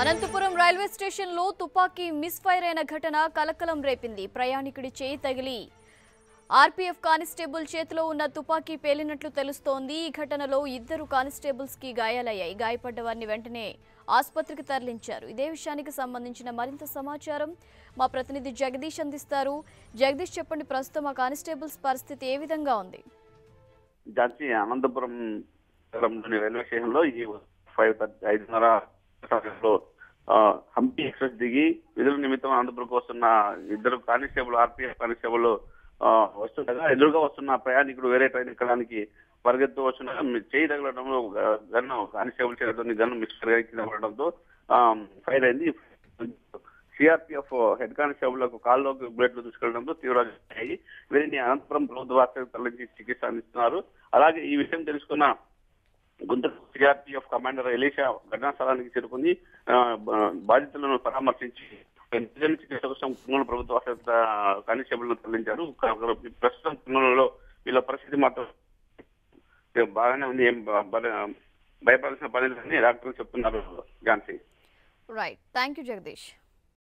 Anantapuram railway స్టేషన్లో తుపాకీ misfire అయిన ఘటన కలకలం రేపింది. ప్రయాణికుడి చేయి తగిలి ఆర్పీఎఫ్ కానిస్టేబుల్ చేతిలో ఉన్న తుపాకీ పేలినట్లు తెలుస్తోంది. ఈ ఘటనలో ఇద్దరు కానిస్టేబుల్స్ కి గాయాలయ్యాయి. గాయపడ్డ వారిని వెంటనే ఆసుపత్రికి తరలించారు. ఇదే విషయానికి సంబంధించిన మరింత సమాచారం మా ప్రతినిధి జగదీష్ అందిస్తారు. జగదీష్ చెప్పండి, ప్రస్తుతం ఆ కానిస్టేబుల్స్ పరిస్థితి ఏ విధంగా ఉంది? అనంతపురం రైల్వే స్టేషన్ లో ఈ 5:30 సమయంలో హంపి ఎక్స్ప్రెస్ దిగి విధుల నిమిత్తం అనంతపురంకు వస్తున్న ఇద్దరు కానిస్టేబుల్ ఆర్పీఎఫ్ కానిస్టేబుల్ వస్తుండగా ఎదురుగా వస్తున్న ప్రయాణికుడు వేరే ట్రైన్ ఎక్కడానికి పరిగెత్తు వస్తుండగా చేయి తగలడంలో గన్ను కానిస్టేబుల్ చేతిలోని గన్ను మిస్ఫైర్ కింద పడడంతో ఫైర్ అయింది. సిఆర్పీఎఫ్ హెడ్ కానిస్టేబుల్ కాల్లోకి బుల్లెట్లు తీసుకెళ్లడంతో తీవ్ర అయ్యి వీరిని అనంతపురం ప్రభుత్వ ఆసుపత్రికి తరలించి చికిత్స అందిస్తున్నారు. అలాగే ఈ విషయం తెలుసుకున్న గుంటూరు సిఆర్పీఎఫ్ కమాండర్ ఎలీషా ఘటనా స్థలానికి చేరుకుని బాధితులను పరామర్శించి చికిత్స కోసం కర్నూలు ప్రభుత్వ ఆసుపత్రి కానిస్టేబుల్ ను తరలించారు. ప్రస్తుతం కర్నూలులో వీళ్ళ పరిస్థితి మాత్రం బాగానే ఉంది, ఏం భయపడాల్సిన పని లేదని డాక్టర్లు చెప్తున్నారు. Jhansi. Right, thank you Jagadish.